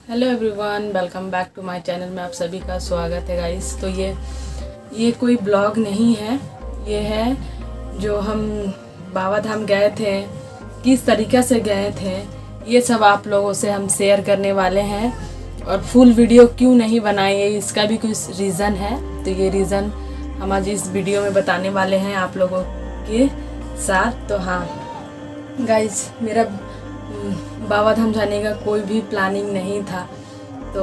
Hello everyone, welcome back to my channel में आप सभी का स्वागत है गाइस। तो ये कोई ब्लॉग नहीं है, ये है जो हम बाबा धाम गए थे, किस तरीक़े से गए थे, ये सब आप लोगों से हम शेयर करने वाले हैं। और फुल वीडियो क्यों नहीं बनाए, इसका भी कुछ रीज़न है। तो ये रीज़न हम आज इस वीडियो में बताने वाले हैं आप लोगों के साथ। तो हाँ गाइस, मेरा बाबा धाम जाने का कोई भी प्लानिंग नहीं था। तो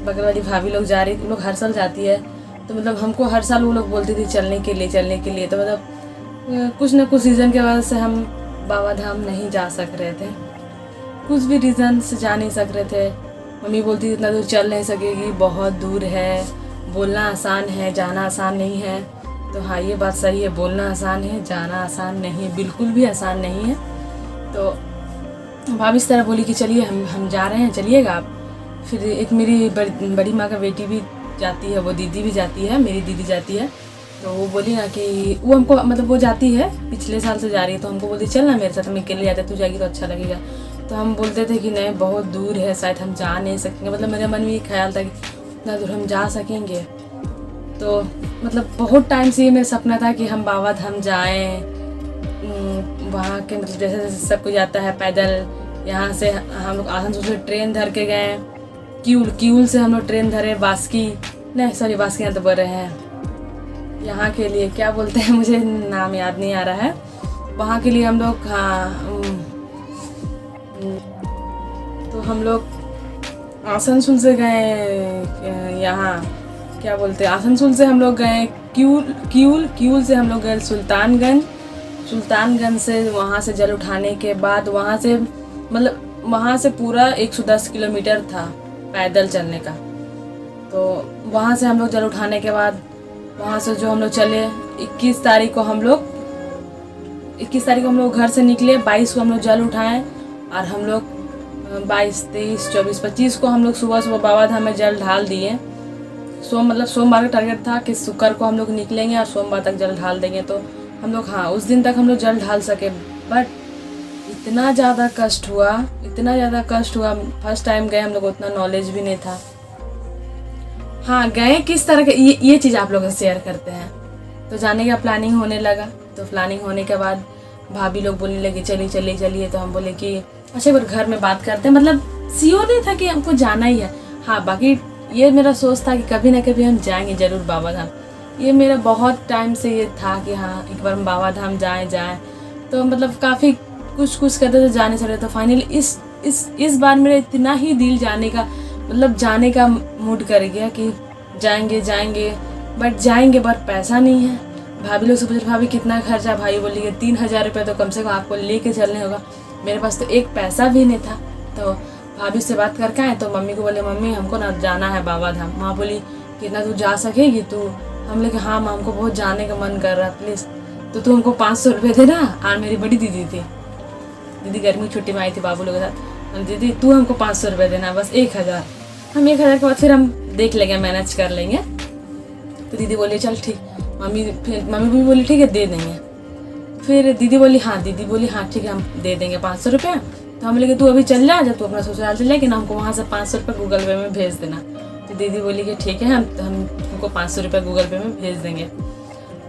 बगल वाली भाभी लोग जा रही थी, लोग हर साल जाती है। तो मतलब हमको हर साल वो लोग बोलती थी चलने के लिए। तो मतलब कुछ ना कुछ रीज़न की वजह से हम बाबा धाम नहीं जा सक रहे थे, कुछ भी रीज़न से जा नहीं सक रहे थे। मम्मी बोलती थी इतना दूर चल नहीं सकेगी, बहुत दूर है, बोलना आसान है, जाना आसान नहीं है। तो हाँ, ये बात सही है, बोलना आसान है, जाना आसान नहीं है, बिल्कुल भी आसान नहीं है। तो भाभी इस तरह बोली कि चलिए हम जा रहे हैं, चलिएगा आप। फिर एक मेरी बड़ी माँ का बेटी भी जाती है, वो दीदी भी जाती है, मेरी दीदी जाती है। तो वो बोली ना कि वो हमको मतलब वो जाती है, पिछले साल से जा रही है। तो हमको बोलती चल ना मेरे साथ, हम अकेले जाते, तू जाएगी तो अच्छा लगेगा। तो हम बोलते थे कि नहीं, बहुत दूर है, शायद हम जा नहीं सकेंगे। मतलब मेरे मन में ये ख्याल था कि इतना दूर हम जा सकेंगे। तो मतलब बहुत टाइम से ये मेरा सपना था कि हम बाबा धाम जाएँ। वहाँ के मतलब जैसे जैसे सब कुछ जाता है पैदल, यहाँ से हम लोग आसनसोल से ट्रेन धर के गए, क्यूल से हम लोग ट्रेन धरे बास्की यहाँ तो बोल रहे हैं, यहाँ के लिए क्या बोलते हैं मुझे नाम याद नहीं आ रहा है। वहाँ के लिए हम लोग तो हम लोग आसनसोल से गए, यहाँ क्या बोलते हैं, आसनसोल से हम लोग गए क्यूल से हम लोग गए सुल्तानगंज से। वहाँ से जल उठाने के बाद वहाँ से पूरा 110 किलोमीटर था पैदल चलने का। तो वहाँ से हम लोग जल उठाने के बाद वहाँ से जो हम लोग चले, 21 तारीख को हम लोग घर से निकले, 22 को हम लोग जल उठाएं। और हम लोग 22, 23, 24, 25 को हम लोग सुबह बाबा धाम में जल ढाल दिए। सोमवार का टारगेट था कि शुक्र को हम लोग निकलेंगे और सोमवार तक जल ढाल देंगे। तो हम लोग उस दिन तक हम लोग जल ढाल सके। बट इतना ज़्यादा कष्ट हुआ। फर्स्ट टाइम गए हम लोग, उतना नॉलेज भी नहीं था। हाँ, गए किस तरह के, ये चीज़ आप लोगों से शेयर करते हैं। तो जाने का प्लानिंग होने लगा। तो प्लानिंग होने के बाद भाभी लोग बोलने लगी चलिए। तो हम बोले कि अच्छा एक बार घर में बात करते हैं। मतलब सीओ नहीं था कि हमको जाना ही है। हाँ, बाकी ये मेरा सोच था कि कभी ना कभी हम जाएंगे ज़रूर बाबा धाम। ये मेरा बहुत टाइम से ये था कि हाँ एक बार हम बाबा धाम जाएं। तो मतलब काफ़ी कुछ करते थे, जाने से रहे। तो फाइनली इस बार मेरा इतना ही दिल जाने का मूड कर गया कि जाएंगे बट पैसा नहीं है। भाभी लोग से पूछे भाभी कितना खर्चा, भाई बोली कि 3000 रुपये तो कम से कम आपको लेके चलने होगा। मेरे पास तो एक पैसा भी नहीं था। तो भाभी से बात करके आए, तो मम्मी को बोले मम्मी हमको ना जाना है बाबा धाम। माँ बोली कितना तू जा सकेगी तू? हम लोग हाँ माँ, हमको बहुत जाने का मन कर रहा है, प्लीज़ तो तू हमको 500 रुपये देना। और मेरी बड़ी दीदी गर्मी की छुट्टी में आई थी बाबू लोग के साथ। दीदी तू हमको 500 रुपये देना, बस 1000। हम 1000 के बाद फिर हम देख लेंगे, मैनेज कर लेंगे। तो दीदी बोली चल ठीक। मम्मी भी बोली ठीक है दे देंगे। फिर दीदी बोली हाँ ठीक है हम दे देंगे 500 रुपये। तो हम लगे तू अभी चल जा, जब तू अपना ससुराल चल जाएगी ना, हमको वहाँ से 500 रुपये गूगल पे में भेज देना। तो दीदी बोली कि ठीक है हमको 500 रुपये गूगल पे में भेज देंगे।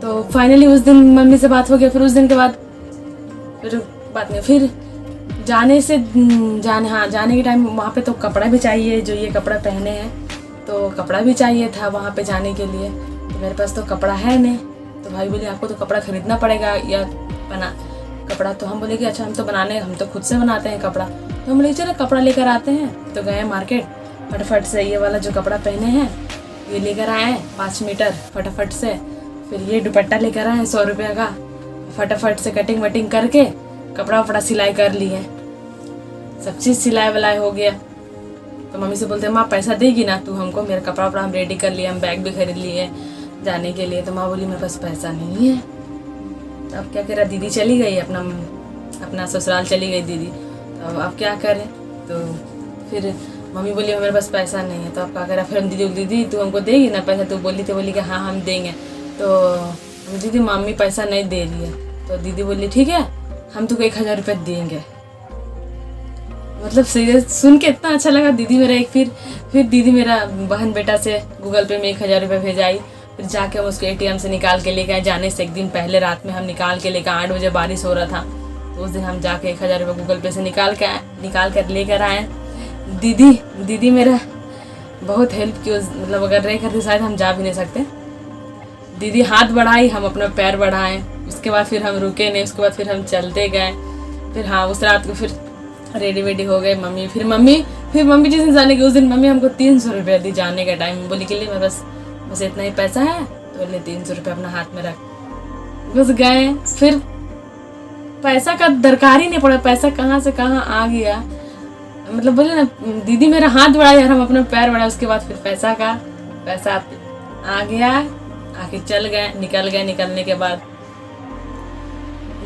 तो फाइनली उस दिन मम्मी से बात हो गया। फिर उस दिन के बाद फिर जाने के टाइम वहाँ पे तो कपड़ा भी चाहिए, जो ये कपड़ा पहने हैं, तो कपड़ा भी चाहिए था वहाँ पे जाने के लिए। तो मेरे पास तो कपड़ा है नहीं। तो भाई बोले आपको तो कपड़ा खरीदना पड़ेगा या बना कपड़ा। तो हम बोले कि अच्छा हम तो खुद से बनाते हैं कपड़ा। तो हम बोले चलो कपड़ा लेकर आते हैं। तो गए मार्केट, फटाफट से ये वाला जो कपड़ा पहने हैं ये लेकर आए 5 मीटर फटाफट से। फिर ये दुपट्टा लेकर आए 100 रुपये का, फटाफट से कटिंग वटिंग करके कपड़ा सिलाई कर लिए। सब चीज़ सिलाई वलाई हो गया। तो मम्मी से बोलते माँ पैसा देगी ना तू हमको? मेरा कपड़ा हम रेडी कर लिए, हम बैग भी खरीद लिए जाने के लिए। तो माँ बोली मेरे पास पैसा नहीं है। तो अब क्या करा, दीदी चली गई अपना ससुराल चली गई दीदी। तो अब क्या करें? तो फिर मम्मी बोली मेरे पास पैसा नहीं है। तो अब क्या करा, फिर हम दीदी तू हमको देगी ना पैसा? तो बोली कि हाँ हम देंगे। तो दीदी मम्मी पैसा नहीं दे रही है। तो दीदी बोली ठीक है हम तुमको 1000 रुपये देंगे। मतलब सीरियस सुन के इतना अच्छा लगा। दीदी मेरा एक फिर दीदी मेरा बहन बेटा से गूगल पे में 1000 रुपये भेजाई। फिर जाके हम उसको ATM से निकाल के लेके आए। जाने से एक दिन पहले रात में हम निकाल के लेकर 8 बजे बारिश हो रहा था, तो उस दिन हम जाके 1000 रुपये गूगल पे से निकाल कर लेकर आए। दीदी मेरा बहुत हेल्प की। मतलब अगर नहीं करती शायद हम जा भी नहीं सकते। दीदी हाथ बढ़ाई, हम अपना पैर बढ़ाएं। उसके बाद फिर हम रुके नहीं, उसके बाद फिर हम चलते गए। फिर हाँ उस रात को फिर रेडी वेडी हो गए। मम्मी जिस दिन जाने की उस दिन मम्मी हमको 300 रुपये दी जाने का टाइम। बोली के लिए मैं बस इतना ही पैसा है, तो बोले 300 रुपये अपना हाथ में रख। बस गए। फिर पैसा का दरकार ही नहीं पड़ा, पैसा कहाँ से कहाँ आ गया। मतलब बोले ना, दीदी मेरा हाथ बढ़ाया और हम अपना पैर बढ़ाया। उसके बाद फिर पैसा आ गया। आके चल गए, निकल गए। निकलने के बाद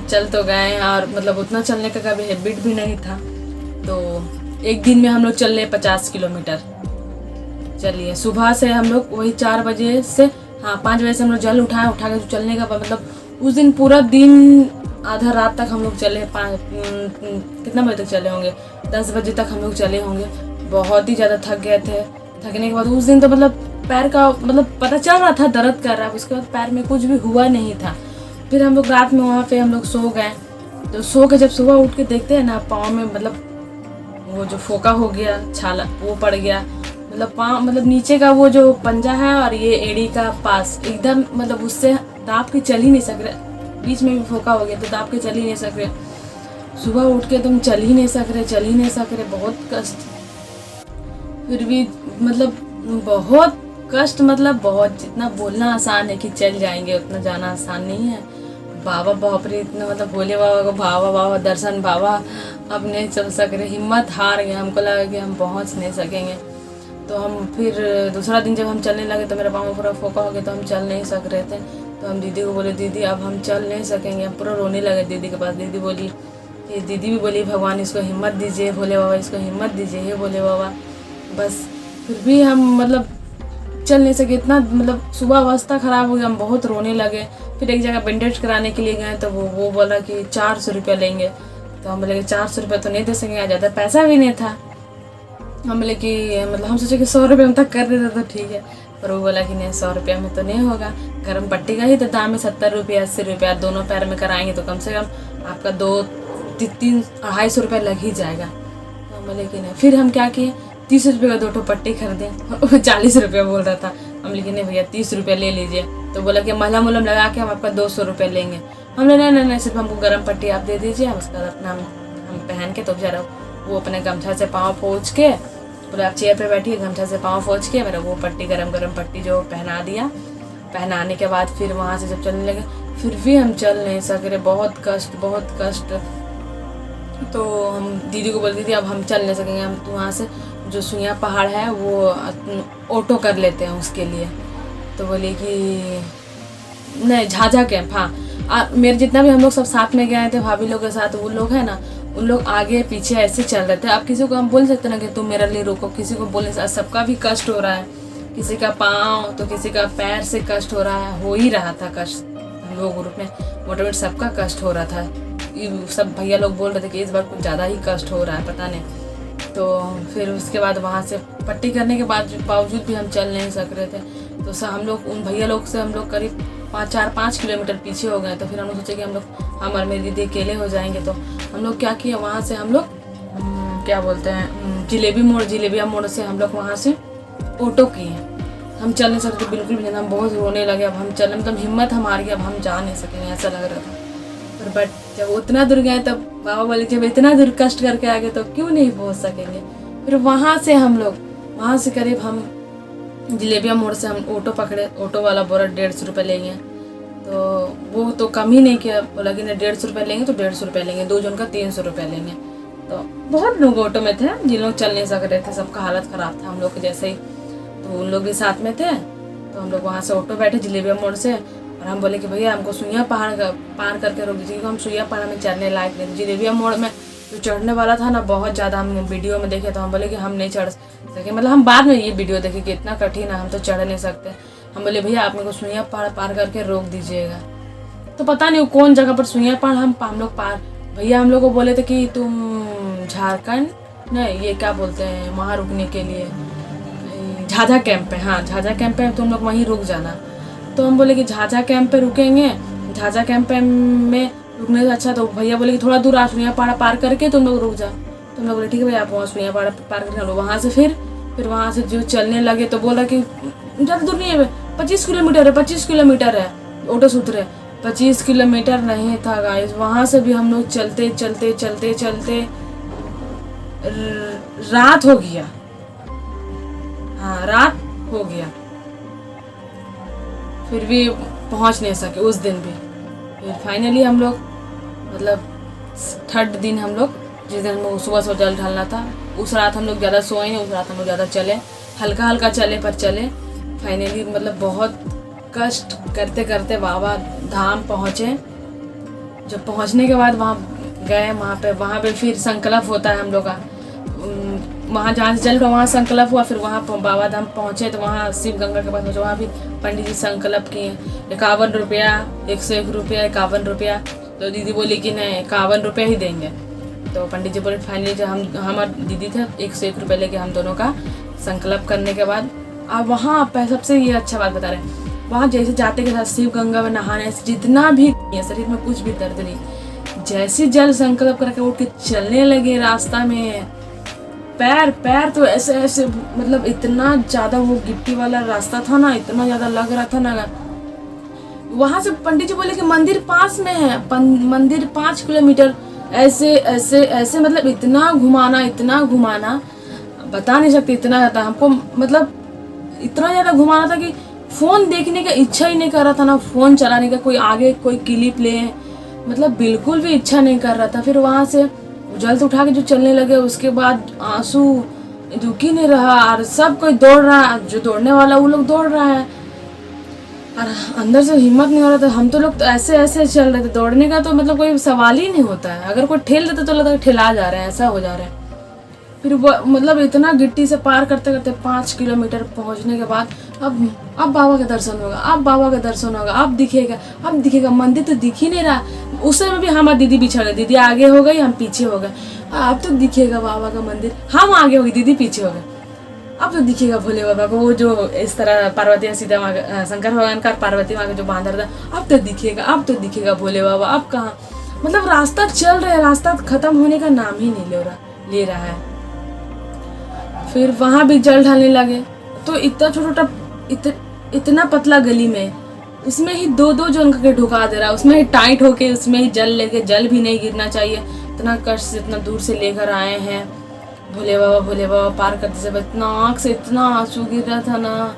चल तो गए, और मतलब उतना चलने का कभी हैबिट भी नहीं था। तो एक दिन में हम लोग चल रहे 50 किलोमीटर। चलिए सुबह से हम लोग वही 4 बजे से 5 बजे से हम लोग जल उठा के चलने का मतलब उस दिन पूरा दिन आधा रात तक हम लोग चले। कितना बजे तक चले होंगे, 10 बजे तक हम लोग चले होंगे। बहुत ही ज़्यादा थक गए थे। थकने के बाद उस दिन तो मतलब पैर का मतलब पता चल रहा था दर्द कर रहा है। उसके बाद पैर में कुछ भी हुआ नहीं था। फिर हम लोग रात में वहाँ पे हम लोग सो गए। तो सो के जब सुबह उठ के देखते हैं ना, पाँव में मतलब वो जो फोका हो गया, छाला वो पड़ गया। मतलब पाँव मतलब नीचे का वो जो पंजा है और ये एड़ी का पास एकदम मतलब उससे दाब के चल ही नहीं सक रहे। बीच में भी फोका हो गया तो दाब के चल ही नहीं सक रहे। सुबह उठ के तुम चल ही नहीं सक रहे, बहुत कष्ट। फिर भी मतलब बहुत कष्ट, मतलब बहुत, जितना बोलना आसान है कि चल जाएंगे उतना जाना आसान नहीं है। बाबा बाप रे, इतना मतलब भोले बाबा को बाबा दर्शन, बाबा अब नहीं चल सक रहे, हिम्मत हार गए। हमको लगा कि हम पहुंच नहीं सकेंगे। तो हम फिर दूसरा दिन जब हम चलने लगे तो मेरा पाँव पूरा फोका हो गया, तो हम चल नहीं सक रहे थे। तो हम दीदी को बोले, दीदी अब हम चल नहीं सकेंगे। हम पूरा रोने लगे दीदी के पास। दीदी भी बोली भगवान इसको हिम्मत दीजिए, भोले बाबा इसको हिम्मत दीजिए, हे भोले बाबा। बस फिर भी हम मतलब चल नहीं सके। इतना मतलब सुबह अवस्था ख़राब हो गया, हम बहुत रोने लगे। फिर एक जगह बैंडेज कराने के लिए गए तो वो बोला कि 400 रुपये लेंगे। तो हम बोले कि 400 रुपये तो नहीं दे सकेंगे, ज़्यादा पैसा भी नहीं था। हम बोले कि मतलब हम सोचे कि 100 रुपये में तक कर देते तो ठीक है, पर वो बोला कि नहीं 100 रुपये में तो नहीं होगा। गर्म पट्टी का ही तो दाम है 70 रुपये 80 रुपये, दोनों पैर में कराएंगे तो कम से कम आपका 2-3-250 रुपये लग ही जाएगा। तो हम बोले कि नहीं। फिर हम क्या किए, 30 रुपये का 2 पट्टी खरीदे। वो 40 रुपये बोल रहा था। हम लेकिन नहीं भैया 30 रुपये ले लीजिए। तो बोला कि मलहम लगा के हम आपका 200 रुपये लेंगे। हमने नहीं, सिर्फ हमको गर्म पट्टी आप दे दीजिए, हम उसका अपना हम पहन के। तो बेचारा वो अपने गमछा से पाँव पोंछ के बोले आप चेयर पे बैठिए, गमछा से पाँव पोंछ के मेरा वो पट्टी गरम पट्टी जो पहना दिया। पहनाने के बाद फिर वहाँ से जब चलने लगे फिर भी हम चल नहीं सक रहे, बहुत कष्ट। तो हम दीदी को बोल दी थी अब हम चल नहीं सकेंगे, हम तो वहाँ से जो सुइया पहाड़ है वो ऑटो कर लेते हैं उसके लिए। तो बोले कि नहीं झाझा कैंप, हाँ मेरे जितना भी हम लोग सब साथ में गए थे भाभी लोग के साथ, वो लोग है ना उन लोग आगे पीछे ऐसे चल रहे थे। अब किसी को हम बोल सकते ना कि तुम मेरे लिए रोको, किसी को बोलने से सबका भी कष्ट हो रहा है, किसी का पाँव तो किसी का पैर से कष्ट हो रहा है, हो ही रहा था कष्ट। हम लोग ग्रुप में मोटामोटी सबका कष्ट हो रहा था। सब भैया लोग बोल रहे थे कि इस बार कुछ ज़्यादा ही कष्ट हो रहा है, पता नहीं। तो फिर उसके बाद वहाँ से पट्टी करने के बावजूद भी हम चल नहीं सक रहे थे। तो हम लोग उन भैया लोग से हम लोग करीब 4-5 किलोमीटर पीछे हो गए। तो फिर हम लोग सोचे कि हम और मेरी दीदी अकेले हो जाएंगे। तो हम लोग क्या किया, वहाँ से हम लोग क्या बोलते हैं जिलेबिया मोड़ से हम लोग वहाँ से ऑटो किए। हम चल नहीं सकते बिल्कुल भी नहीं, हम बहुत रोने लगे। अब हम चल मतलब हिम्मत हमारी, अब हम जा नहीं सकेंगे ऐसा लग रहा था। पर बट जब उतना दूर गए तब बाबा बोले जब इतना दूर कष्ट करके आ गए तो क्यों नहीं पहुँच सकेंगे। फिर वहाँ से हम लोग वहाँ से करीब हम जिलेबिया मोड़ से हम ऑटो पकड़े। ऑटो वाला बोला 150 रुपये लेंगे। तो वो तो कम ही नहीं किया, बोला कि नहीं 150 रुपये लेंगे तो 150 रुपये लेंगे, 2 जन का 300 रुपये लेंगे। तो बहुत लोग ऑटो में थे जिन लोग चल नहीं सक रहे थे, सबका हालत ख़राब था हम लोग के जैसे ही। तो उन लोग भी साथ में थे। तो हम लोग वहाँ से ऑटो बैठे जिलेबिया मोड़ से, और हम बोले कि भैया हमको सुइया पहाड़ पार करके रोक दीजिए, क्योंकि हम सुइया पहाड़ में चढ़ने लायक नहीं थे। जिलेबिया मोड़ में जो चढ़ने वाला था ना बहुत ज़्यादा, हम वीडियो में देखे तो हम बोले कि हम नहीं चढ़ सके। मतलब हम बाद में ये वीडियो देखे कि इतना कठिन है, हम तो चढ़ नहीं सकते। हम बोले भैया आप मेरे को सुइया पहाड़ पार करके रोक दीजिएगा। तो पता नहीं कौन जगह पर सुइया पहाड़ हम लोग पार, भैया हम लोग को बोले थे कि तुम झारखंड नहीं, ये क्या बोलते हैं वहाँ रुकने के लिए, झाझा कैंप पे। हाँ, झाझा कैंप पे तुम लोग वहीं रुक जाना। तो हम बोले कि झाझा कैंप पे रुकेंगे, झाझा कैंप पे में रुकने से अच्छा। तो भैया बोले कि थोड़ा दूर आ, सुइया पाड़ा पार करके तुम लोग रुक जाओ। तो हम लोग बोले ठीक है भैया, आप वहाँ सुइया पाड़ा पार करके हम लोग वहाँ से फिर वहाँ से जो चलने लगे तो बोला कि ज़्यादा दूर नहीं है, 25 किलोमीटर है, 25 किलोमीटर है ऑटो से उतरे। 25 किलोमीटर नहीं था गाइस, वहाँ से भी हम लोग चलते चलते चलते चलते रात हो गया। हाँ, रात हो गया, फिर भी पहुँच नहीं सके उस दिन भी। फिर फाइनली हम लोग मतलब थर्ड दिन हम लोग, जिस दिन हम सुबह सुबह जल ढालना था, उस रात हम लोग ज़्यादा सोए नहीं, उस रात हम लोग ज़्यादा चले, हल्का हल्का चले पर चले। फाइनली मतलब बहुत कष्ट करते करते बाबा धाम पहुँचे। जब पहुँचने के बाद वहाँ गए, वहाँ पे फिर संकल्प होता है हम लोग का। वहाँ जहाँ से चल कर वहाँ संकल्प हुआ, फिर वहाँ बाबा धाम पहुँचे तो वहाँ शिव गंगा के पास पहुँचे। वहाँ भी पंडित जी संकल्प किए, 51 रुपया, 101 रुपया, 51 रुपया। तो दीदी बोली कि नहीं 51 रुपया ही देंगे। तो पंडित जी बोले फाइनली जब हमारे दीदी थे 101 रुपये लेके हम दोनों का संकल्प करने के बाद, अब वहाँ पे सबसे ये अच्छा बात बता रहे हैं, वहाँ जैसे जाते के साथ शिव गंगा में नहाने से जितना भी शरीर में कुछ भी दर्द नहीं, जैसे जल संकल्प करके उठ के चलने लगे रास्ता में, पैर तो ऐसे ऐसे मतलब इतना ज़्यादा वो गिट्टी वाला रास्ता था ना, इतना ज़्यादा लग रहा था ना। वहाँ से पंडित जी बोले कि मंदिर पास में है, मंदिर 5 किलोमीटर, ऐसे ऐसे ऐसे मतलब इतना घुमाना बता नहीं सकते, इतना ज़्यादा हमको मतलब इतना ज़्यादा घुमाना था कि फ़ोन देखने का इच्छा ही नहीं कर रहा था ना, फ़ोन चलाने का कोई आगे कोई क्लिप ले, मतलब बिल्कुल भी इच्छा नहीं कर रहा था। फिर वहाँ से जल्द उठा के जो चलने लगे, उसके बाद आंसू रुक ही नहीं रहा और सब कोई दौड़ रहा, जो दौड़ने वाला वो लोग दौड़ रहा है और अंदर से हिम्मत नहीं हो रहा था। हम तो लोग तो ऐसे ऐसे चल रहे थे, दौड़ने का तो मतलब कोई सवाल ही नहीं होता है, अगर कोई ठेल देता तो लगता है ठेला जा रहे हैं, ऐसा हो जा रहा है। फिर मतलब इतना गिट्टी से पार करते करते 5 किलोमीटर पहुंचने के बाद अब बाबा का दर्शन होगा, अब बाबा का दर्शन होगा, अब दिखेगा मंदिर तो दिख ही नहीं रहा। उस समय भी हमारी दीदी बिछड़ गई, दीदी आगे हो गई, हम पीछे हो गए। अब तो दिखेगा बाबा का मंदिर, हम आगे हो गई, दीदी पीछे हो गए। अब तो दिखेगा भोले बाबा को, वो जो इस तरह पार्वती सीता माँ शंकर भगवान का पार्वती माँ का जो बांधा था, अब तो दिखेगा भोले बाबा। अब कहाँ, मतलब रास्ता चल रहा है, रास्ता खत्म होने का नाम ही नहीं ले रहा है। फिर वहाँ भी जल ढालने लगे, तो इतना छोटा इतना पतला गली में, उसमें ही दो जन करके ढुका दे रहा, उसमें ही टाइट होके उसमें ही जल लेके, जल भी नहीं गिरना चाहिए, इतना कष्ट से इतना दूर से लेकर आए हैं। भोले बाबा पार करते समय इतना आँख से इतना आंसू गिर रहा था ना,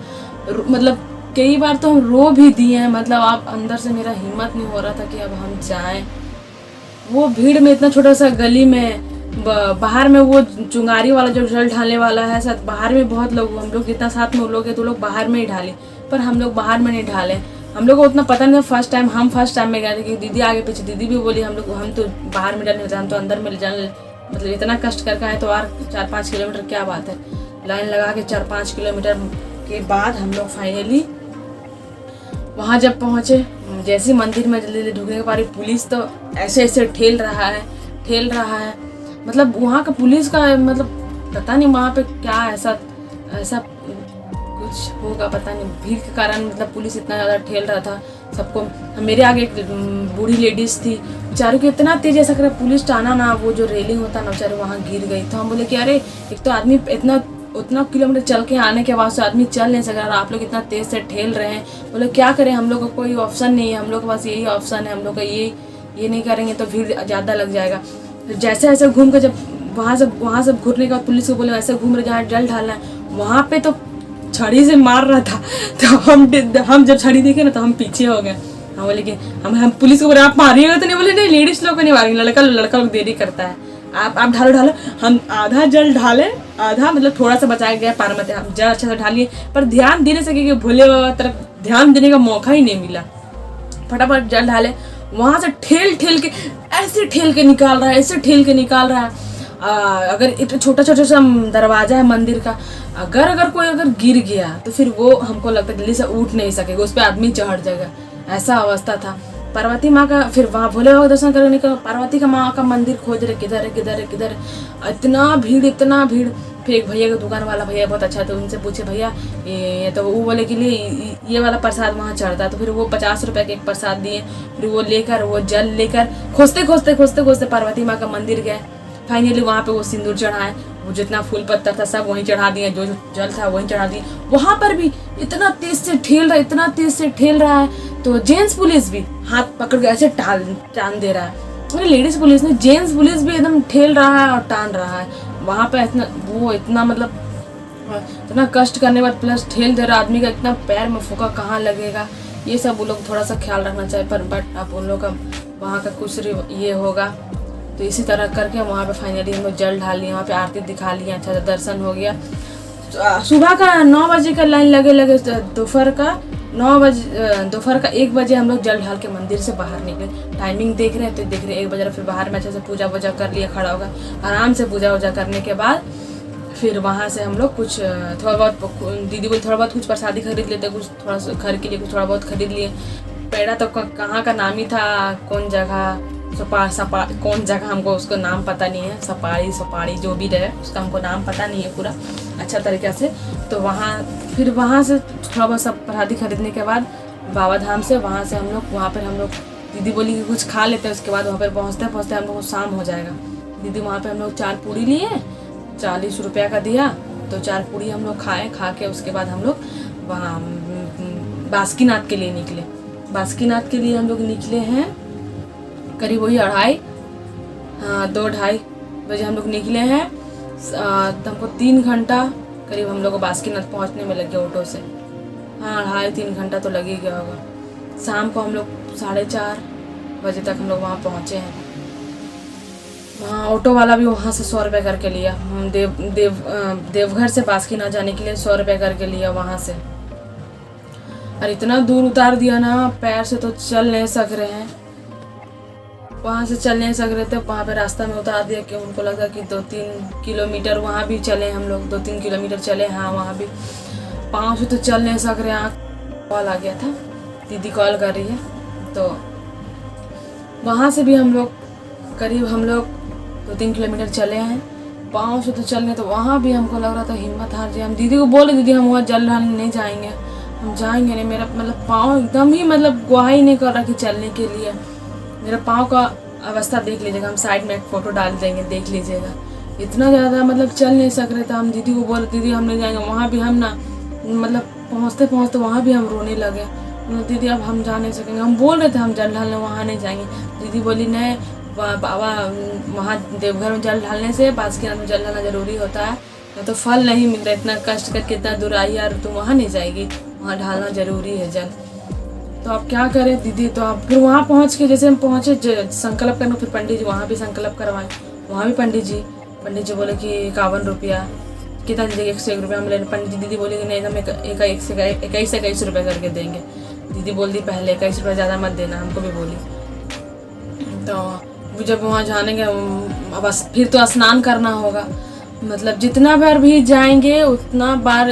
मतलब कई बार तो हम रो भी दिए हैं। मतलब आप अंदर से मेरा हिम्मत नहीं हो रहा था कि अब हम जाएं। वो भीड़ में इतना छोटा सा गली में, बाहर में वो चुंगारी वाला जो जल ढालने वाला है, साथ बाहर में बहुत लोग, हम लोग इतना साथ में लोग हैं तो लोग बाहर में ही ढाले, पर हम लोग बाहर में नहीं ढाले। हम लोग को उतना पता नहीं, फर्स्ट टाइम में गए थे कि दीदी आगे पीछे, दीदी भी बोली हम तो बाहर में डालने, हम तो अंदर में जाने, मतलब इतना कष्ट करके आए तो और 4-5 किलोमीटर क्या बात है, लाइन लगा के 4-5 किलोमीटर के बाद हम लोग फाइनली वहाँ जब पहुँचे, जैसे मंदिर में जल्दी ढूंढने के बाद पुलिस तो ऐसे ठेल रहा है। मतलब वहाँ का पुलिस का मतलब पता नहीं वहाँ पे क्या ऐसा कुछ होगा, पता नहीं, भीड़ के कारण मतलब पुलिस इतना ज़्यादा ठेल रहा था सबको। मेरे आगे एक बूढ़ी लेडीज़ थी, बेचारे को इतना तेज ऐसा कर पुलिस टाना ना, वो जो रेलिंग होता ना, बेचारे वहाँ गिर गई। तो हम बोले कि अरे एक तो आदमी उतना किलोमीटर चल के आने के बाद से आदमी चल नहीं सक रहा, आप लोग इतना तेज़ से ठेल रहे हैं। बोले क्या करें, हम लोग का कोई ऑप्शन नहीं है, हम लोग के पास यही ऑप्शन है, हम लोग का ये नहीं करेंगे तो भीड़ ज़्यादा लग जाएगा। जैसे ऐसे घूम कर जब वहाँ से घूरने के बाद पुलिस को बोले ऐसे घूम रहे जहाँ जल ढालना है, वहाँ पे तो छड़ी से मार रहा था। तो हम जब छड़ी देखे ना तो हम पीछे हो गए। हम बोले कि हम पुलिस को बोले आप मारिएगा तो नहीं, बोले नहीं लेडीज लोग को नहीं मारेंगे, लड़का लोग देरी करता है, आप ढालो। हम आधा जल ढाले, आधा मतलब थोड़ा सा बचाया गया पार में, हम जल अच्छा से ढालिए, पर ध्यान देने से कि भोले बाबा तरफ ध्यान देने का मौका ही नहीं मिला। फटाफट जल ढाले, वहाँ से ठेल के ऐसे ठेल के निकाल रहा है। अगर इतना छोटा सा दरवाजा है मंदिर का, अगर कोई गिर गया तो फिर वो हमको लगता है जल्दी से उठ नहीं सकेगा, उस पर आदमी चढ़ जाएगा, ऐसा अवस्था था। पार्वती माँ का, फिर वहाँ भोले बाबा का दर्शन करने का पार्वती का माँ का मंदिर खोज रहे किधर है किधर है किधर है, इतना भीड़ इतना भीड़। फिर एक भैया का दुकान वाला भैया बहुत अच्छा था, उनसे पूछे भैया ये तो वो बोले कि ये वाला प्रसाद वहाँ चढ़ता है, तो फिर वो 50 रुपये के एक प्रसाद दिए। फिर वो लेकर वो जल लेकर खोजते खोजते खोजते खोजते पार्वती माँ का मंदिर गए। फाइनली वहाँ पे वो सिंदूर चढ़ाए, वो जितना फूल पत्थर था सब वहीं चढ़ा दिए, जो जल था वहीं चढ़ा दिए। वहाँ पर भी इतना तेज से ठेल रहा है इतना तेज से ठेल रहा है, तो जेंट्स पुलिस भी हाथ पकड़ के ऐसे टान दे रहा है। लेडीज पुलिस ने, जेंट्स पुलिस भी एकदम ठेल रहा है और टान रहा है। वहाँ पे इतना मतलब इतना कष्ट करने के बाद प्लस ठेल दे रहा आदमी का, इतना पैर में फूका कहाँ लगेगा, ये सब वो लोग थोड़ा सा ख्याल रखना चाहिए। पर बट अब उन लोग का वहाँ का कुछ ये होगा। तो इसी तरह करके वहाँ पे फाइनली हम लोग जल ढाल लिए, वहाँ पे आरती दिखा लिए, अच्छा सा दर्शन हो गया। सुबह का 9 बजे का लाइन लगे दोपहर का 1 बजे हम लोग जल ढाल के मंदिर से बाहर निकले। टाइमिंग देख रहे हैं तो देख रहे 1 बजे, फिर बाहर में अच्छे से पूजा वूजा कर लिया, खड़ा होगा आराम से पूजा वूजा करने के बाद फिर वहाँ से हम लोग कुछ थोड़ा बहुत, दीदी बोली थोड़ा बहुत कुछ प्रसादी खरीद लेते, कुछ थोड़ा सा घर के लिए कुछ थोड़ा बहुत खरीद लिए। पेड़ा तो कहाँ का नाम ही था, कौन जगह कौन जगह हमको उसको नाम पता नहीं है, सपाड़ी जो भी रहे उसका हमको नाम पता नहीं है पूरा अच्छा तरीक़े से। तो फिर वहाँ से थोड़ा बहुत सब प्रसादी खरीदने के बाद बाबा धाम से वहाँ से हम लोग दीदी बोली कि कुछ खा लेते हैं, उसके बाद वहाँ पर पहुँचते हम लोग को शाम हो जाएगा। दीदी वहाँ पर हम लोग 4 पूड़ी लिए, 40 रुपया का दिया, तो 4 पूड़ी हम लोग खा के उसके बाद हम लोग वहाँ बासुकीनाथ के लिए निकले। बासुकीनाथ के लिए हम लोग निकले हैं करीब वही 2-2:30 बजे हम लोग निकले हैं। तो हमको 3 घंटा करीब हम लोग को बासुकीनाथ पहुँचने में लग गया ऑटो से। 2.5-3 घंटा तो लग ही गया होगा। शाम को हम लोग 4:30 बजे तक हम लोग वहाँ पहुँचे हैं। वहाँ ऑटो वाला भी वहाँ से 100 रुपये करके लिया। देवघर से बासुकीनाथ जाने के लिए 100 रुपये करके लिया वहाँ से। और इतना दूर उतार दिया ना, पैर से तो चल नहीं सक रहे हैं, वहाँ से चल नहीं सक रहे थे। वहाँ पे रास्ता में उतार दिया कि उनको लगा कि 2-3 किलोमीटर वहाँ भी चले हम लोग, 2-3 किलोमीटर चले। हाँ वहाँ भी पाँव से तो चल नहीं सक रहे। कॉल आ गया था, दीदी कॉल कर रही है। तो वहाँ से भी हम लोग करीब 2-3 किलोमीटर चले हैं, पाँव से तो चलने। तो वहाँ भी हमको लग रहा था हिम्मत हार जाए। हम दीदी को बोले दीदी हम वहाँ जल ढालने नहीं जाएंगे, हम जाएंगे नहीं। मेरा मतलब पाँव एकदम ही गुहार ही नहीं कर रहा कि चलने के लिए। मेरा पाँव का अवस्था देख लीजिएगा, हम साइड में एक फ़ोटो डाल देंगे, देख लीजिएगा। इतना ज़्यादा चल नहीं सक रहे थे। हम दीदी को बोले दीदी हम नहीं जाएंगे। वहाँ भी हम ना पहुँचते वहाँ भी हम रोने लगे। दीदी अब हम जा नहीं सकेंगे। हम बोल रहे थे हम जल ढालने वहाँ नहीं जाएंगे। दीदी बोली नहीं बाबा, वहाँ देवघर में जल ढालने से बासुकीनाथ में जल ढालना ज़रूरी होता है, तो फल नहीं मिलता। इतना कष्ट करके इतना दूर आई यार, तुम वहाँ नहीं जाएगी, वहाँ ढालना ज़रूरी है जल। तो आप क्या करें दीदी। तो आप फिर वहाँ पहुँच के जैसे हम पहुँचे संकल्प करने, फिर पंडित जी वहाँ भी संकल्प करवाए। वहाँ भी पंडित जी बोले कि 51 रुपया कितना दीजिएगा, 101 रुपया हम लेने। पंडित जी दीदी बोली कि नहीं हम 21 रुपये करके देंगे। दीदी बोल दी पहले 21 रुपये ज़्यादा मत देना, हमको भी बोली। तो जब वहाँ जाने के बस फिर तो स्नान करना होगा। जितना बार भी जाएंगे उतना बार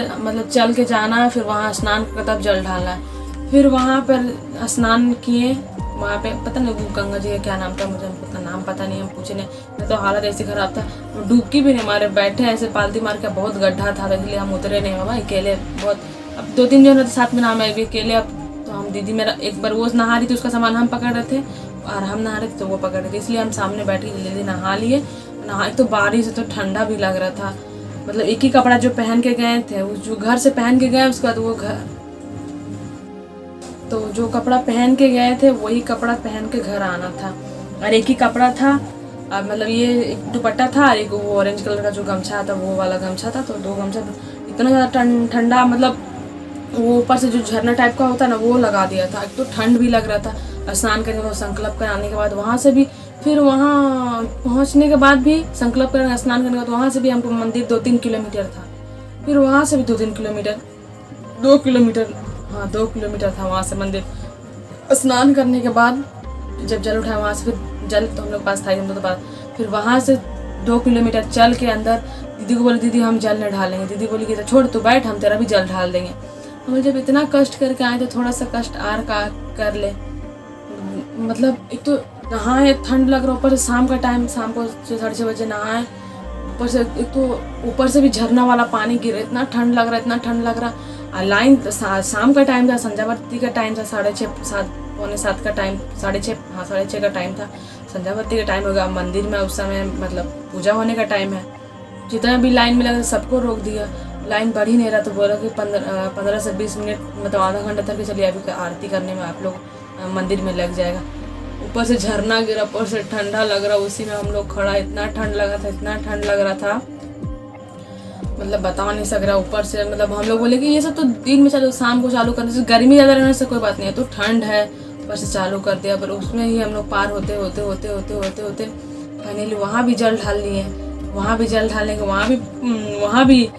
चल के जाना है, फिर वहाँ स्नान कर तब जल ढालना है। फिर वहाँ पर स्नान किए, वहाँ पे पता नहीं वो गंगा जी का क्या नाम था, मुझे उतना नाम पता नहीं, हम पूछे नहीं। तो हालत ऐसी ख़राब था, डुबकी भी नहीं मारे, बैठे ऐसे पालती मार के। बहुत गड्ढा था, इसलिए हम उतरे नहीं बाबा अकेले। बहुत अब 2-3 जन साथ में नाम है भी अकेले। अब तो हम दीदी मेरा एक बार वो नहा रही थी, उसका सामान हम पकड़ रहे थे और हम नहा रहे थे तो वो पकड़ रहे थे, इसलिए हम सामने बैठ के जल्दी नहा लिए। नहा तो बारिश से तो ठंडा भी लग रहा था। एक ही कपड़ा जो पहन के गए थे, जो घर से पहन के गए, उसके बाद वो तो जो कपड़ा पहन के गए थे वही कपड़ा पहन के घर आना था। और एक ही कपड़ा था, ये एक दुपट्टा था और एक वो ऑरेंज कलर का जो गमछा था, वो वाला गमछा था। तो 2 गमछा था। इतना ज़्यादा ठंडा, वो ऊपर से जो झरना टाइप का होता है ना, वो लगा दिया था। एक तो ठंड भी लग रहा था। स्नान करने के बाद संकल्प कराने के बाद वहाँ से भी, फिर वहाँ पहुँचने के बाद भी संकल्प करने स्नान करने के बाद वहाँ से भी हमको मंदिर 2-3 किलोमीटर था। फिर वहाँ से भी 2 किलोमीटर था वहाँ से मंदिर। स्नान करने के बाद जब जल उठाया वहाँ से, फिर जल तो हम लोग पास था ही, हम लोग तो पास। फिर वहाँ से 2 किलोमीटर चल के अंदर दीदी को बोले दीदी हम जल नहीं ढालेंगे। दीदी बोली कि छोड़ तू बैठ, हम तेरा भी जल ढाल देंगे। हम जब इतना कष्ट करके आए तो थोड़ा सा कष्ट आर का कर ले। मतलब एक तो नहाए, ठंड लग रहा, ऊपर से शाम का टाइम, शाम को 6-6:30 बजे नहाए, ऊपर से एक तो ऊपर से भी झरना वाला पानी गिरे, इतना ठंड लग रहा, इतना ठंड लग रहा। और लाइन शाम का टाइम था, संध्यावती का टाइम था, 6:30 पौने 7 का टाइम, 6:30, हाँ 6:30 का टाइम था, संध्यावती का टाइम होगा मंदिर में उस समय, मतलब पूजा होने का टाइम है। जितना भी लाइन में लगा सबको रोक दिया, लाइन बढ़ ही नहीं रहा, तो बोला कि 15 से 20 मिनट, मतलब आधा घंटा तक चलिए, अभी आरती करने में आप लोग मंदिर में लग जाएगा। ऊपर से झरना गिरा, ऊपर से ठंडा लग रहा, उसी में हम लोग खड़ा, इतना ठंड लगा था, इतना ठंड लग रहा था, मतलब बता नहीं सक रहा। ऊपर से मतलब हम लोग बोले कि ये सब तो दिन में चालू, शाम को चालू करने से, गर्मी ज़्यादा रहने से कोई बात नहीं है, तो ठंड है, ऊपर से चालू कर दिया। पर उसमें ही हम लोग पार होते होते होते होते होते होते फाइनली वहाँ भी जल ढाल लिए। वहाँ भी जल ढालने के वहाँ भी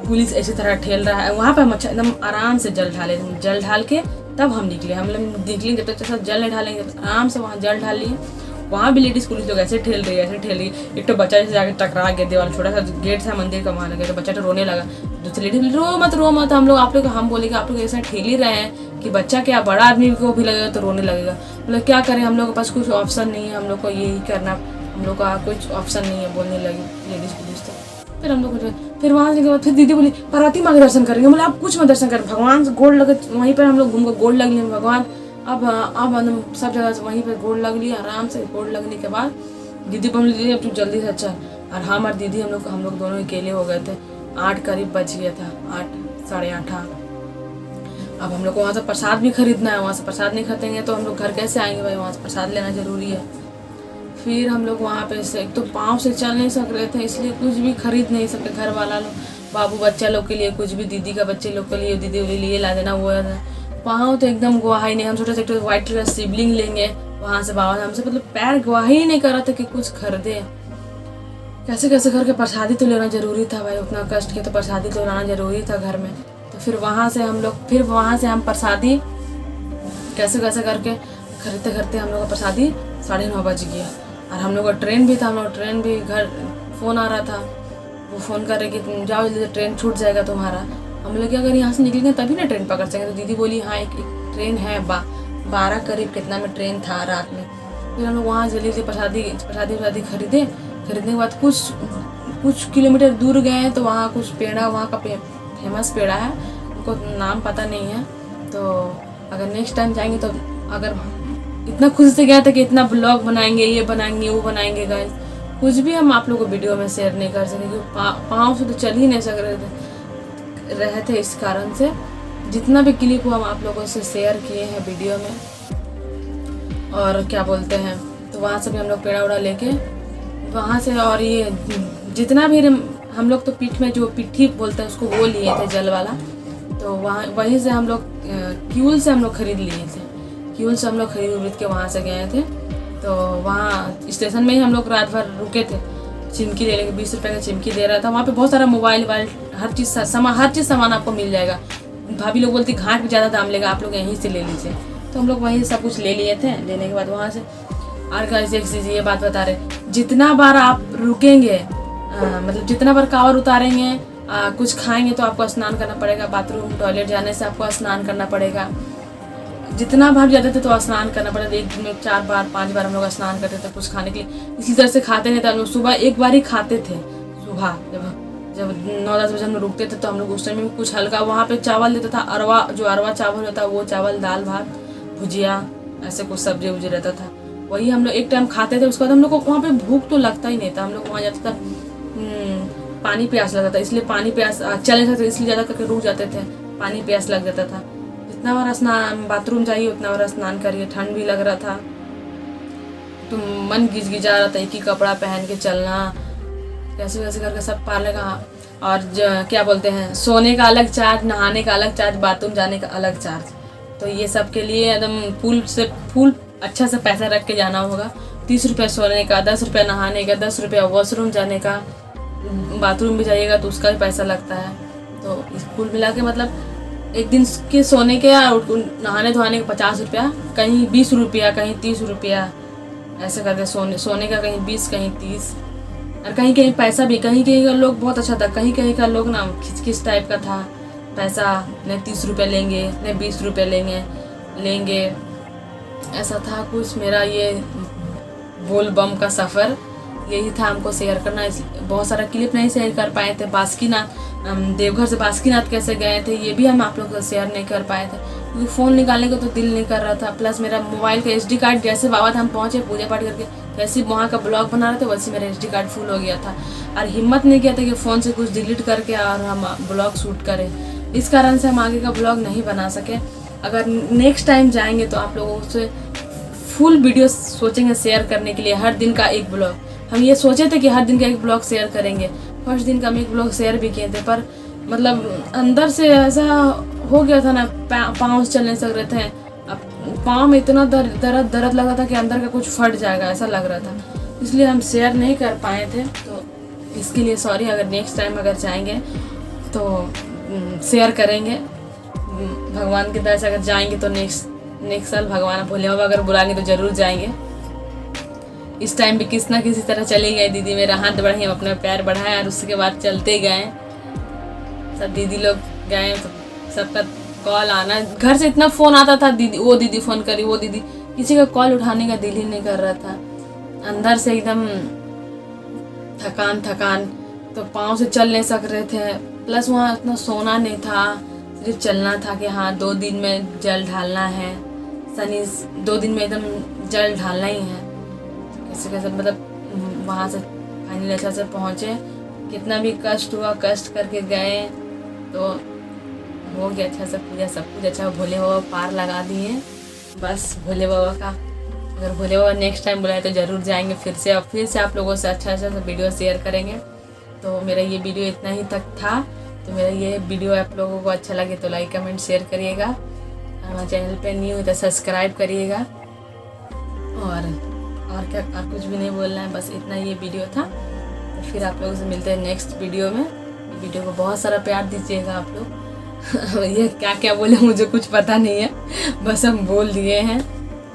पुलिस ऐसी तरह ठेल रहा है, वहाँ पर हम अच्छा एकदम आराम से जल ढाल के तब हम निकले। हम लोग निकलेंगे जब तक जल नहीं ढालेंगे, आराम से वहाँ जल ढाल लिए। वहाँ भी लेडीज़ पुलिस लोग ऐसे ठेल रही है। एक तो बच्चा जैसे जाके टकरा गया, दीवार छोटा सा गेट था मंदिर का, वहाँ लगे, तो बच्चा तो रोने लगा। दूसरी लेडीज रो मत, हम लोग आप लोग, हम बोले कि आप लोग ऐसा ठेल ही रहे हैं कि बच्चा क्या बड़ा आदमी को भी लगेगा तो रोने लगेगा। बोले क्या करें, हम लोग के पास कुछ ऑप्शन नहीं है, हम लोग को यही करना, हम लोग का कुछ ऑप्शन नहीं है, बोलने लगी लेडीज़ पुलिस। तो फिर हम लोग फिर वहाँ से के बाद फिर दीदी बोली पार्वती माँ के दर्शन करेंगे। बोले आप कुछ मत दर्शन करें, भगवान से गोड़ लगे, वहीं पर हम लोग घूम कर गोड़ लग लिए भगवान। अब सब जगह से वहीं पर गोड़ लग लिए, आराम से गोड़ लगने के बाद दीदी बोली दीदी अब तू जल्दी से चल। और हम और दीदी हम लोग दोनों अकेले हो गए थे। 8 करीब बज गया था, 8 साढ़े 8। अब हम लोग को वहाँ से प्रसाद भी खरीदना है, वहाँ से प्रसाद नहीं खरीदेंगे तो हम लोग घर कैसे आएंगे भाई, वहाँ से प्रसाद लेना ज़रूरी है। फिर हम लोग वहाँ पे से एक तो पाँव से चल नहीं सक रहे थे, इसलिए कुछ भी खरीद नहीं सकते। घर वाला लोग, बाबू बच्चा लोग के लिए कुछ भी, दीदी का बच्चे लोग के लिए दीदी के लिए ला देना, वो पाँव तो एकदम गवाही नहीं। हम छोटे से व्हाइट कलर शिवलिंग लेंगे वहाँ से, बाबा हमसे मतलब पैर गवाही नहीं कर रहा था कि कुछ खरीदे। कैसे कैसे करके प्रसादी तो लेना ज़रूरी था भाई, उतना कष्ट के तो प्रसादी तो लाना ज़रूरी था घर में। तो फिर वहाँ से हम प्रसादी कैसे कैसे करके खरीदते खरीदते हम लोग का प्रसादी 9:30 बज गया। और हम लोग का ट्रेन भी था, हम लोग ट्रेन भी घर फ़ोन आ रहा था, वो फ़ोन कर रहे कि तुम जाओ जल्दी, ट्रेन छूट जाएगा तुम्हारा। हम लोग अगर यहाँ से निकलेंगे तभी ना ट्रेन पकड़ सकेंगे। तो दीदी बोली हाँ एक ट्रेन है, 12 करीब कितना में ट्रेन था रात में। फिर हम लोग वहाँ जल्दी से प्रसादी खरीदने के बाद कुछ किलोमीटर दूर गए तो वहाँ कुछ पेड़ा, वहाँ का फेमस पेड़ा है, उनको नाम पता नहीं है। तो अगर नेक्स्ट टाइम जाएंगे तो, अगर इतना खुशी से गया था कि इतना ब्लॉग बनाएंगे, ये बनाएंगे वो बनाएंगे गाइस, कुछ भी हम आप लोग को वीडियो में शेयर नहीं कर सके क्योंकि पाँव से तो चल ही नहीं सक रहे थे। इस कारण से जितना भी क्लिप को हम आप लोगों से शेयर किए हैं वीडियो में। और क्या बोलते हैं, तो वहाँ से भी हम लोग पेड़ा उड़ा लेके वहाँ से, और ये जितना भी हम लोग तो पीठ में जो पिट्ठी बोलते हैं उसको वो लिए थे जल वाला, तो वहीं से हम लोग क्यूल से हम लोग खरीद लिए थे। क्यूल से हम लोग खरीद के वहाँ से गए थे। तो वहाँ स्टेशन में ही हम लोग रात भर रुके थे। चिमकी ले लेंगे, 20 रुपये का चिमकी दे रहा था। वहाँ पे बहुत सारा मोबाइल हर चीज़ सामान आपको मिल जाएगा। भाभी लोग बोलती घाट पे ज़्यादा दाम लेगा, आप लोग यहीं से ले लीजिए। तो हम लोग वहीं से सब कुछ ले लिए थे। लेने के बाद वहाँ से और गाइस एक चीज़ ये बात बता रहे, जितना बार आप रुकेंगे, मतलब जितना बार कांवर उतारेंगे, कुछ खाएंगे तो आपको स्नान करना पड़ेगा। बाथरूम टॉयलेट जाने से आपको स्नान करना पड़ेगा। जितना बार जाते थे तो स्नान करना पड़ता था। एक दिन में 4 बार 5 बार हम लोग स्नान करते थे कुछ खाने के लिए। इसी तरह से खाते नहीं थे हम लोग। सुबह एक बार ही खाते थे, सुबह जब 9-10 बजे हम लोग रुकते थे तो हम लोग उस टाइम में कुछ हल्का वहाँ पे चावल देता था, अरवा चावल होता है वो चावल, दाल भात भुजिया, ऐसे कुछ सब्जी उब्जी रहता था, वही हम लोग एक टाइम खाते थे। उसके बाद हम लोग को वहाँ पे भूख तो लगता ही नहीं था। हम लोग वहाँ जाता था, पानी प्यास लगता था, इसलिए पानी प्यास चल नहीं सकते, इसलिए ज़्यादा करके रुक जाते थे, पानी प्यास लग जाता था। जितना बार स्नान बाथरूम जाइए उतना बार स्नान करिए। ठंड भी लग रहा था तो मन गिजगिजा रहा था, एक ही कपड़ा पहन के चलना, कैसे कैसे करके सब पालने का। और क्या बोलते हैं, सोने का अलग चार्ज, नहाने का अलग चार्ज, बाथरूम जाने का अलग चार्ज। तो ये सब के लिए एकदम फुल अच्छा से पैसा रख के जाना होगा। 30 रुपये सोने का, 10 रुपये नहाने का, 10 रुपये वॉशरूम जाने का, बाथरूम भी जाइएगा तो उसका भी पैसा लगता है। तो कुल मिला के मतलब एक दिन के सोने के और नहाने धोने का 50 रुपया, कहीं 20 रुपया, कहीं 30 रुपया, ऐसे करके सोने का कहीं 20 कहीं 30। और कहीं कहीं पैसा भी, कहीं कहीं का लोग बहुत अच्छा था, कहीं कहीं का लोग ना खिचखिच टाइप का था। पैसा नहीं 30 रुपये लेंगे, नहीं 20 रुपये लेंगे। ऐसा था कुछ मेरा ये बोल बम का सफ़र, यही था हमको शेयर करना। बहुत सारा क्लिप नहीं शेयर कर पाए थे। बासुकीनाथ, देवघर से बासुकीनाथ कैसे गए थे ये भी हम आप लोगों से शेयर नहीं कर पाए थे, क्योंकि फ़ोन निकालने को तो दिल नहीं कर रहा था। प्लस मेरा मोबाइल का SD कार्ड, जैसे बाबा धाम पहुँचे पूजा पाठ करके वैसे वहाँ का ब्लॉग बना रहे थे, वैसे मेरा SD कार्ड फुल हो गया था और हिम्मत नहीं किया था कि फ़ोन से कुछ डिलीट करके और हम ब्लॉग शूट करें। इस कारण से हम आगे का ब्लॉग नहीं बना सके। अगर नेक्स्ट टाइम जाएंगे तो आप लोगों से फुल वीडियो सोचेंगे शेयर करने के लिए, हर दिन का एक ब्लॉग। हम ये सोचे थे कि हर दिन का एक ब्लॉग शेयर करेंगे। फर्स्ट दिन का हम एक ब्लॉग शेयर भी किए थे, पर मतलब अंदर से ऐसा हो गया था ना, पाँव चल नहीं सक रहे थे। अब पाँव में इतना दर्द लग रहा था कि अंदर का कुछ फट जाएगा ऐसा लग रहा था, इसलिए हम शेयर नहीं कर पाए थे। तो इसके लिए सॉरी। अगर नेक्स्ट टाइम अगर जाएंगे तो शेयर करेंगे। भगवान की तरह से अगर जाएंगे तो नेक्स्ट साल भगवान भोले बाबा अगर बुलाएंगे तो ज़रूर जाएंगे। इस टाइम भी किसी ना किसी तरह चले गए। दीदी मेरा हाथ बढ़ाई, हम अपना पैर बढ़ाए और उसके बाद चलते गए। सब दीदी लोग गए तो सबका कॉल आना, घर से इतना फ़ोन आता था, दीदी वो दीदी फ़ोन करी, वो दीदी, किसी का कॉल उठाने का दिल ही नहीं कर रहा था। अंदर से एकदम थकान, तो पाँव से चल नहीं सक रहे थे। प्लस वहाँ इतना सोना नहीं था, सिर्फ चलना था कि हाँ 2 दिन में जल ढालना है, 2 दिन में एकदम जल ढालना ही है। कैसे मतलब वहाँ से फाइनली अच्छा से पहुँचे। कितना भी कष्ट हुआ, कष्ट करके गए तो हो गया अच्छा से पूजा, सब कुछ अच्छा। भोले बाबा पार लगा दिए बस भोले बाबा का। अगर भोले बाबा नेक्स्ट टाइम बुलाए तो ज़रूर जाएंगे फिर से आप लोगों से अच्छा वीडियो शेयर करेंगे। तो मेरा ये वीडियो इतना ही तक था। तो मेरा ये वीडियो आप लोगों को अच्छा लगे तो लाइक कमेंट शेयर करिएगा। हमारे चैनल पे न्यू है तो सब्सक्राइब करिएगा। और क्या, और कुछ भी नहीं बोलना है, बस इतना ये वीडियो था। तो फिर आप लोगों से मिलते हैं नेक्स्ट वीडियो में। वीडियो को बहुत सारा प्यार दीजिएगा आप लोग। ये क्या बोले मुझे कुछ पता नहीं है, बस हम बोल दिए हैं।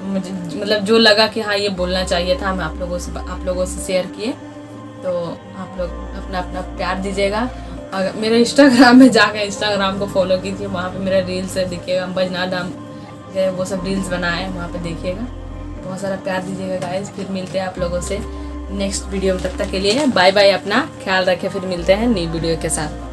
मुझे मतलब जो लगा कि हाँ ये बोलना चाहिए था, हम आप लोगों से शेयर किए। तो आप लोग अपना प्यार दीजिएगा। और मेरे इंस्टाग्राम में जाकर इंस्टाग्राम को फॉलो कीजिए, वहाँ पे मेरा रील्स दिखिएगा। बजना धाम जो वो सब रील्स बनाए हैं, वहाँ पे देखिएगा। बहुत सारा प्यार दीजिएगा गाइस। फिर मिलते हैं आप लोगों से नेक्स्ट वीडियो में। तब तक के लिए बाय बाय, अपना ख्याल रखें। फिर मिलते हैं नई वीडियो के साथ।